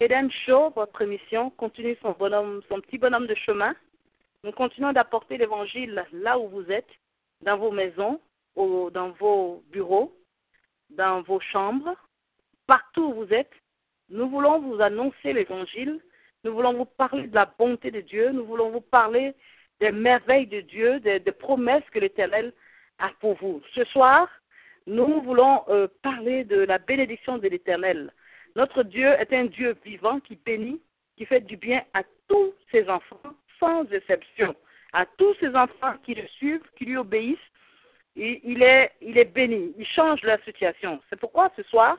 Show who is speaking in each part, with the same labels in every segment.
Speaker 1: Eden Show, votre émission, continue son petit bonhomme de chemin. Nous continuons d'apporter l'évangile là où vous êtes, dans vos maisons, dans vos bureaux, dans vos chambres, partout où vous êtes. Nous voulons vous annoncer l'évangile. Nous voulons vous parler de la bonté de Dieu. Nous voulons vous parler des merveilles de Dieu, des promesses que l'Éternel a pour vous. Ce soir, nous voulons parler de la bénédiction de l'Éternel. Notre Dieu est un Dieu vivant qui bénit, qui fait du bien à tous ses enfants, sans exception. À tous ses enfants qui le suivent, qui lui obéissent, il est béni. Il change leur situation. C'est pourquoi ce soir,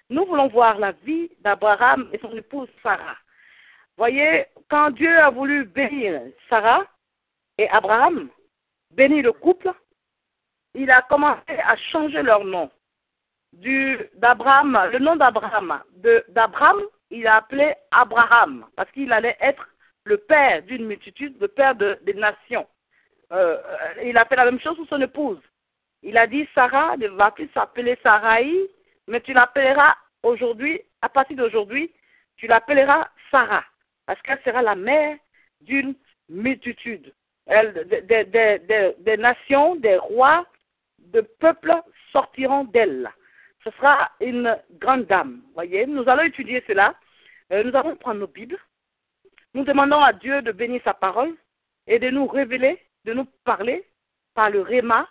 Speaker 1: nous voulons voir la vie d'Abraham et son épouse Sarah. Voyez, quand Dieu a voulu bénir Sarah et Abraham, bénir le couple, il a commencé à changer leur nom. Le nom d'Abraham, il a appelé Abraham, parce qu'il allait être le père d'une multitude, le père des nations. Il a fait la même chose pour son épouse. Il a dit, Sarah ne va plus s'appeler Sarai, mais tu l'appelleras aujourd'hui, à partir d'aujourd'hui, tu l'appelleras Sarah, parce qu'elle sera la mère d'une multitude. Des nations, des rois, de peuples sortiront d'elle. Ce sera une grande dame. Voyez, nous allons étudier cela. Nous allons prendre nos Bibles. Nous demandons à Dieu de bénir sa parole et de nous révéler, de nous parler par le réma,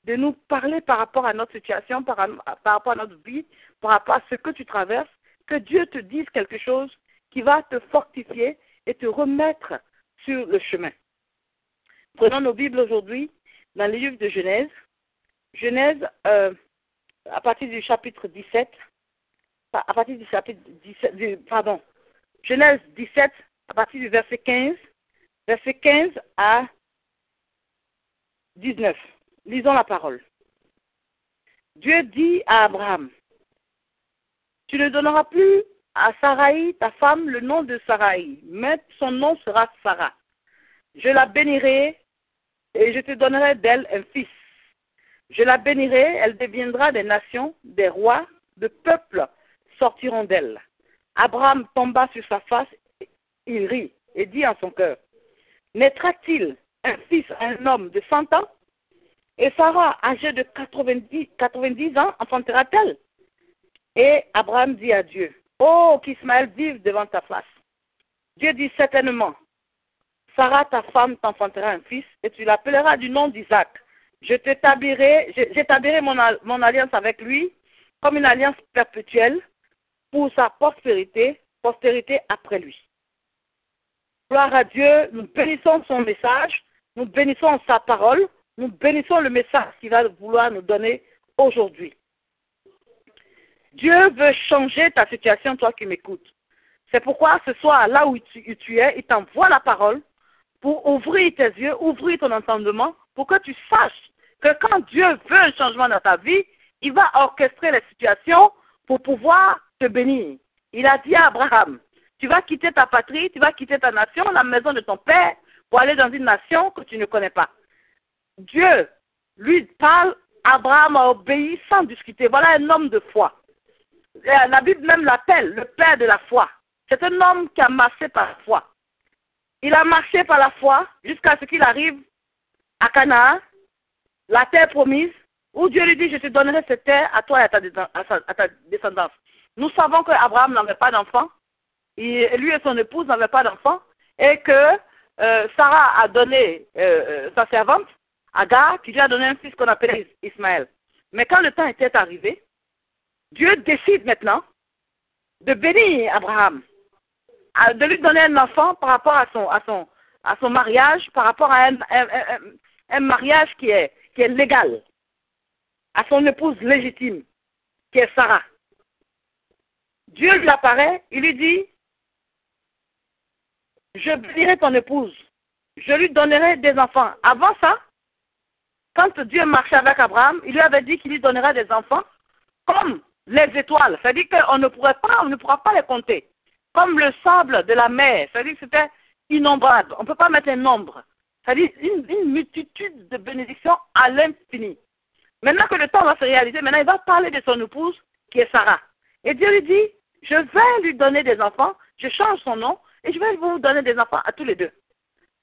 Speaker 1: de nous parler par rapport à notre situation, par rapport à notre vie, par rapport à ce que tu traverses, que Dieu te dise quelque chose qui va te fortifier et te remettre sur le chemin. Prenons nos Bibles aujourd'hui dans le livre de Genèse. Genèse, à partir du chapitre 17, Genèse 17, à partir du verset 15 à 19. Lisons la parole. Dieu dit à Abraham, tu ne donneras plus à Sarai, ta femme, le nom de Sarai, mais son nom sera Sarah. Je la bénirai et je te donnerai d'elle un fils. Je la bénirai, elle deviendra des nations, des rois, de peuples sortiront d'elle. Abraham tomba sur sa face, il rit et dit en son cœur, naîtra-t-il un fils à un homme de 100 ans? Et Sarah, âgée de 90 ans, enfantera-t-elle? Et Abraham dit à Dieu, oh, qu'Ismaël vive devant ta face. Dieu dit certainement, Sarah, ta femme, t'enfantera un fils, et tu l'appelleras du nom d'Isaac. J'établirai mon alliance avec lui comme une alliance perpétuelle pour sa postérité après lui. Gloire à Dieu, nous bénissons son message, nous bénissons sa parole, nous bénissons le message qu'il va vouloir nous donner aujourd'hui. Dieu veut changer ta situation, toi qui m'écoutes. C'est pourquoi ce soir, là où tu es, il t'envoie la parole pour ouvrir tes yeux, ouvrir ton entendement, pour que tu saches que quand Dieu veut un changement dans ta vie, il va orchestrer les situations pour pouvoir te bénir. Il a dit à Abraham, tu vas quitter ta patrie, tu vas quitter ta nation, la maison de ton père, pour aller dans une nation que tu ne connais pas. Dieu lui parle, Abraham a obéi sans discuter. Voilà un homme de foi. La Bible même l'appelle le père de la foi. C'est un homme qui a marché par la foi. Il a marché par la foi jusqu'à ce qu'il arrive à Canaan, la terre promise, où Dieu lui dit, je te donnerai cette terre à toi et à ta descendance. Nous savons qu'Abraham n'avait pas d'enfant, lui et son épouse n'avaient pas d'enfant, et que Sarah a donné sa servante, Agar, qui lui a donné un fils qu'on appelait Ismaël. Mais quand le temps était arrivé, Dieu décide maintenant de bénir Abraham, de lui donner un enfant par rapport à son mariage, par rapport à un mariage qui est légal, à son épouse légitime, qui est Sarah. Dieu lui apparaît, il lui dit, je bénirai ton épouse, je lui donnerai des enfants. Avant ça, quand Dieu marchait avec Abraham, il lui avait dit qu'il lui donnera des enfants comme les étoiles. C'est-à-dire qu'on ne pourra pas les compter. Comme le sable de la mer. C'est-à-dire que c'était innombrable. On ne peut pas mettre un nombre. C'est-à-dire une multitude de bénédictions à l'infini. Maintenant que le temps va se réaliser, maintenant il va parler de son épouse qui est Sarah. Et Dieu lui dit, je vais lui donner des enfants, je change son nom et je vais vous donner des enfants à tous les deux.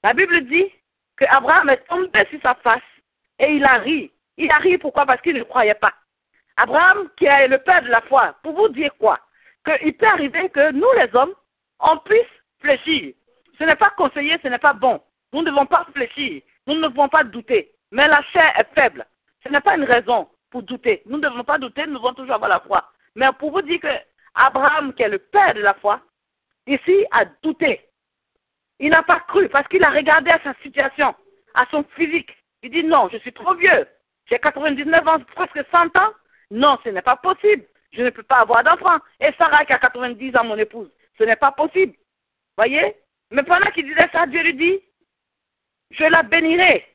Speaker 1: La Bible dit qu'Abraham est tombé sur sa face et il a ri. Il a ri pourquoi? Parce qu'il ne croyait pas. Abraham, qui est le père de la foi, pour vous dire quoi? Qu'il peut arriver que nous, les hommes, on puisse fléchir. Ce n'est pas conseillé, ce n'est pas bon. Nous ne devons pas fléchir, nous ne devons pas douter. Mais la chair est faible. Ce n'est pas une raison pour douter. Nous ne devons pas douter, nous devons toujours avoir la foi. Mais pour vous dire que Abraham, qui est le père de la foi, ici a douté. Il n'a pas cru parce qu'il a regardé à sa situation, à son physique. Il dit non, je suis trop vieux. J'ai 99 ans, presque 100 ans. Non, ce n'est pas possible. Je ne peux pas avoir d'enfant. Et Sarah qui a 90 ans, mon épouse, ce n'est pas possible. Voyez? Mais pendant qu'il disait ça, Dieu lui dit, je la bénirai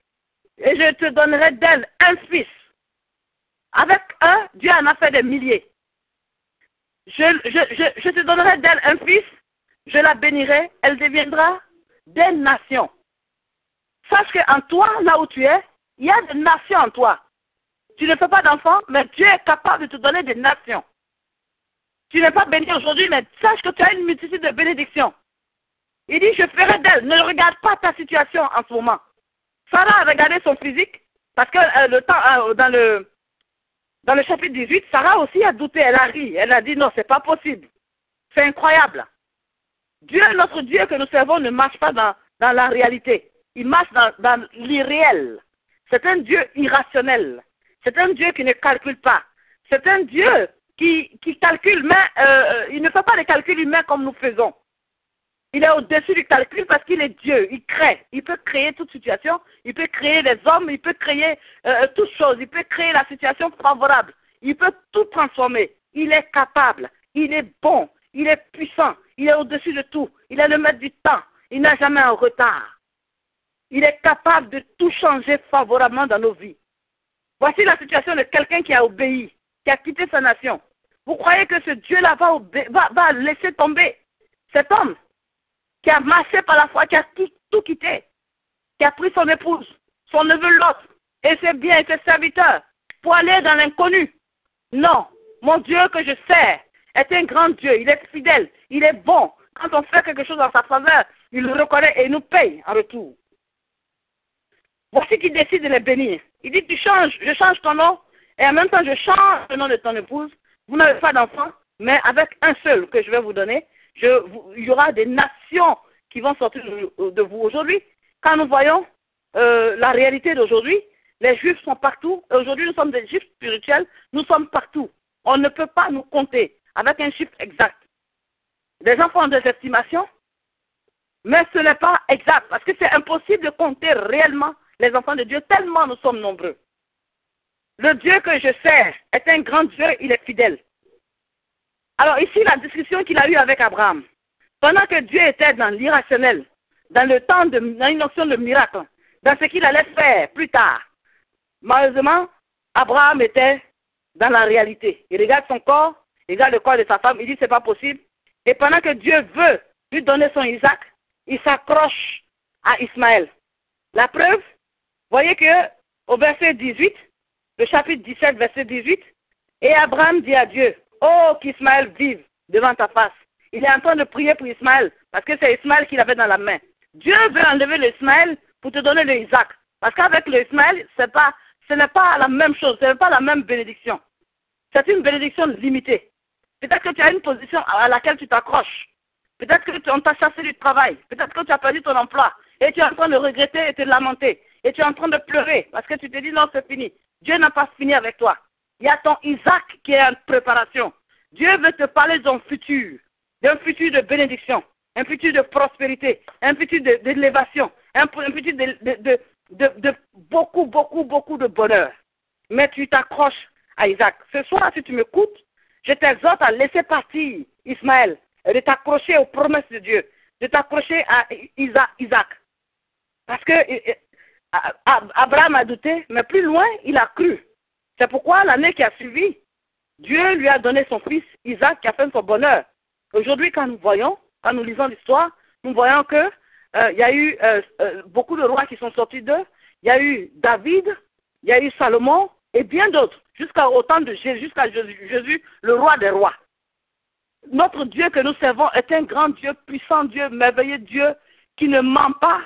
Speaker 1: et je te donnerai d'elle un fils. Avec un, Dieu en a fait des milliers. Je te donnerai d'elle un fils, je la bénirai, elle deviendra des nations. Sache qu'en toi, là où tu es, il y a des nations en toi. Tu ne fais pas d'enfants, mais Dieu est capable de te donner des nations. Tu n'es pas béni aujourd'hui, mais sache que tu as une multitude de bénédictions. Il dit, je ferai d'elle. Ne regarde pas ta situation en ce moment. Sarah a regardé son physique, parce que dans le chapitre 18, Sarah aussi a douté, elle a ri. Elle a dit, non, c'est pas possible. C'est incroyable. Dieu, notre Dieu que nous servons, ne marche pas dans la réalité. Il marche dans l'irréel. C'est un Dieu irrationnel. C'est un Dieu qui ne calcule pas. C'est un Dieu qui calcule, mais il ne fait pas des calculs humains comme nous faisons. Il est au-dessus du calcul parce qu'il est Dieu. Il crée. Il peut créer toute situation. Il peut créer les hommes. Il peut créer toutes choses. Il peut créer la situation favorable. Il peut tout transformer. Il est capable. Il est bon. Il est puissant. Il est au-dessus de tout. Il est le maître du temps. Il n'a jamais un retard. Il est capable de tout changer favorablement dans nos vies. Voici la situation de quelqu'un qui a obéi, qui a quitté sa nation. Vous croyez que ce Dieu-là va laisser tomber cet homme qui a marché par la foi, qui a tout quitté, qui a pris son épouse, son neveu Lot, et ses biens et ses serviteurs, pour aller dans l'inconnu? Non, mon Dieu que je sers est un grand Dieu, il est fidèle, il est bon. Quand on fait quelque chose en sa faveur, il le reconnaît et il nous paye en retour. Voici qu'il décide de les bénir. Il dit, je change ton nom, et en même temps je change le nom de ton épouse. Vous n'avez pas d'enfant, mais avec un seul que je vais vous donner, il y aura des nations qui vont sortir de vous. Aujourd'hui, quand nous voyons la réalité d'aujourd'hui, les Juifs sont partout. Aujourd'hui, nous sommes des Juifs spirituels, nous sommes partout. On ne peut pas nous compter avec un chiffre exact. Les enfants ont des estimations, mais ce n'est pas exact, parce que c'est impossible de compter réellement les enfants de Dieu, tellement nous sommes nombreux. Le Dieu que je sers est un grand Dieu, il est fidèle. Alors ici, la discussion qu'il a eue avec Abraham, pendant que Dieu était dans l'irrationnel, dans une notion de miracle, dans ce qu'il allait faire plus tard, malheureusement, Abraham était dans la réalité. Il regarde son corps, il regarde le corps de sa femme, il dit c'est pas possible. Et pendant que Dieu veut lui donner son Isaac, il s'accroche à Ismaël. La preuve, voyez que au verset 18, le chapitre 17, verset 18, et Abraham dit à Dieu, oh, qu'Ismaël vive devant ta face. Il est en train de prier pour Ismaël, parce que c'est Ismaël qu'il avait dans la main. Dieu veut enlever l'Ismaël pour te donner le Isaac. Parce qu'avec l'Ismaël, ce n'est pas la même chose, ce n'est pas la même bénédiction. C'est une bénédiction limitée. Peut-être que tu as une position à laquelle tu t'accroches. Peut-être qu'on t'a chassé du travail. Peut-être que tu as perdu ton emploi. Et tu es en train de regretter et te lamenter. Et tu es en train de pleurer parce que tu te dis non, c'est fini. Dieu n'a pas fini avec toi. Il y a ton Isaac qui est en préparation. Dieu veut te parler d'un futur de bénédiction, un futur de prospérité, un futur d'élévation, un futur de beaucoup de bonheur. Mais tu t'accroches à Isaac. Ce soir, si tu m'écoutes, je t'exhorte à laisser partir Ismaël, et de t'accrocher aux promesses de Dieu, de t'accrocher à Isaac. Parce que Abraham a douté, mais plus loin, il a cru. C'est pourquoi l'année qui a suivi, Dieu lui a donné son fils Isaac qui a fait son bonheur. Aujourd'hui, quand nous lisons l'histoire, nous voyons que il y a eu beaucoup de rois qui sont sortis d'eux. Il y a eu David, il y a eu Salomon et bien d'autres, jusqu'au temps de Jésus, le roi des rois. notre Dieu que nous servons est un grand Dieu, puissant Dieu, merveilleux Dieu, qui ne ment pas.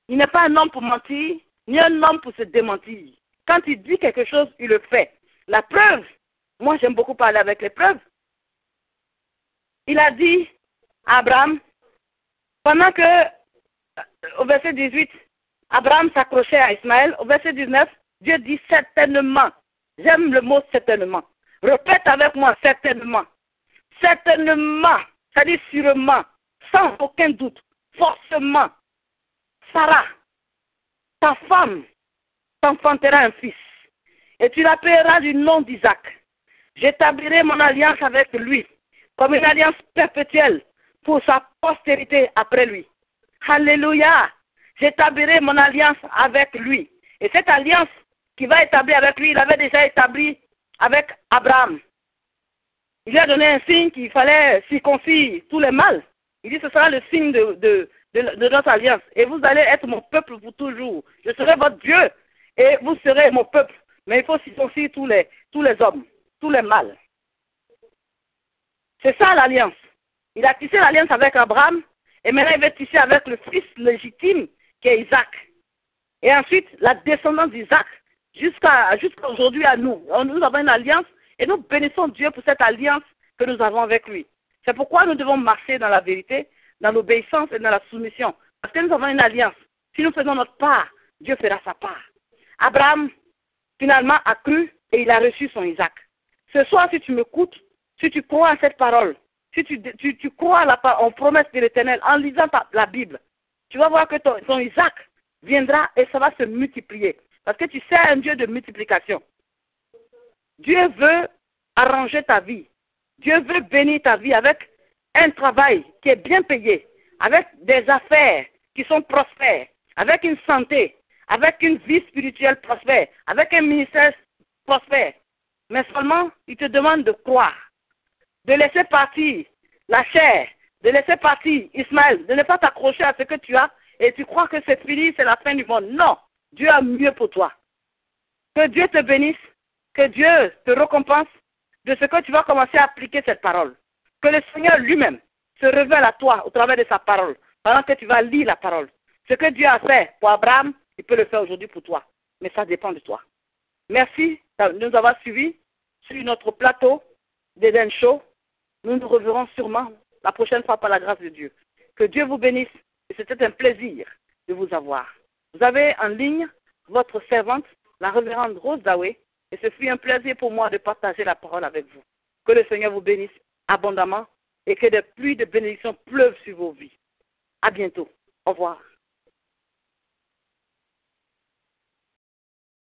Speaker 1: Il n'est pas un homme pour mentir, ni un homme pour se démentir. Quand il dit quelque chose, il le fait. La preuve, moi j'aime beaucoup parler avec les preuves. Il a dit à Abraham, pendant que, au verset 18, Abraham s'accrochait à Ismaël, au verset 19, Dieu dit certainement. J'aime le mot certainement. Répète avec moi, certainement. Certainement, c'est-à-dire sûrement, sans aucun doute, forcément. Sarah, ta femme, t'enfantera un fils, et tu l'appelleras du nom d'Isaac. J'établirai mon alliance avec lui, comme une alliance perpétuelle pour sa postérité après lui. Alléluia! J'établirai mon alliance avec lui. Et cette alliance qu'il va établir avec lui, il avait déjà établi avec Abraham. Il lui a donné un signe qu'il fallait circoncire tous les mâles. Il dit ce sera le signe de notre alliance. Et vous allez être mon peuple pour toujours. Je serai votre Dieu et vous serez mon peuple. Mais il faut circoncire tous les hommes, tous les mâles. C'est ça l'alliance. Il a tissé l'alliance avec Abraham et maintenant il va tisser avec le fils légitime qui est Isaac. Et ensuite, la descendance d'Isaac jusqu'à aujourd'hui à nous. Nous avons une alliance et nous bénissons Dieu pour cette alliance que nous avons avec lui. C'est pourquoi nous devons marcher dans la vérité, dans l'obéissance et dans la soumission. Parce que nous avons une alliance. Si nous faisons notre part, Dieu fera sa part. Abraham, finalement, a cru et il a reçu son Isaac. Ce soir, si tu m'écoutes, si tu crois à cette parole, si tu crois en promesse de l'Éternel, en lisant la Bible, tu vas voir que ton Isaac viendra et ça va se multiplier. Parce que tu sais un Dieu de multiplication. Dieu veut arranger ta vie. Dieu veut bénir ta vie avec un travail qui est bien payé, avec des affaires qui sont prospères, avec une santé, avec une vie spirituelle prospère, avec un ministère prospère. Mais seulement, il te demande de croire, de laisser partir la chair, de laisser partir Ismaël, de ne pas t'accrocher à ce que tu as et tu crois que c'est fini, c'est la fin du monde. Non, Dieu a mieux pour toi. Que Dieu te bénisse, que Dieu te récompense de ce que tu vas commencer à appliquer cette parole. Que le Seigneur lui-même se révèle à toi au travers de sa parole, pendant que tu vas lire la parole. Ce que Dieu a fait pour Abraham, il peut le faire aujourd'hui pour toi. Mais ça dépend de toi. Merci de nous avoir suivis sur notre plateau d'Eden Show. Nous nous reverrons sûrement la prochaine fois par la grâce de Dieu. Que Dieu vous bénisse et c'était un plaisir de vous avoir. Vous avez en ligne votre servante, la révérende Rose Dawé, et ce fut un plaisir pour moi de partager la parole avec vous. Que le Seigneur vous bénisse abondamment et que des pluies de bénédictions pleuvent sur vos vies. À bientôt. Au revoir.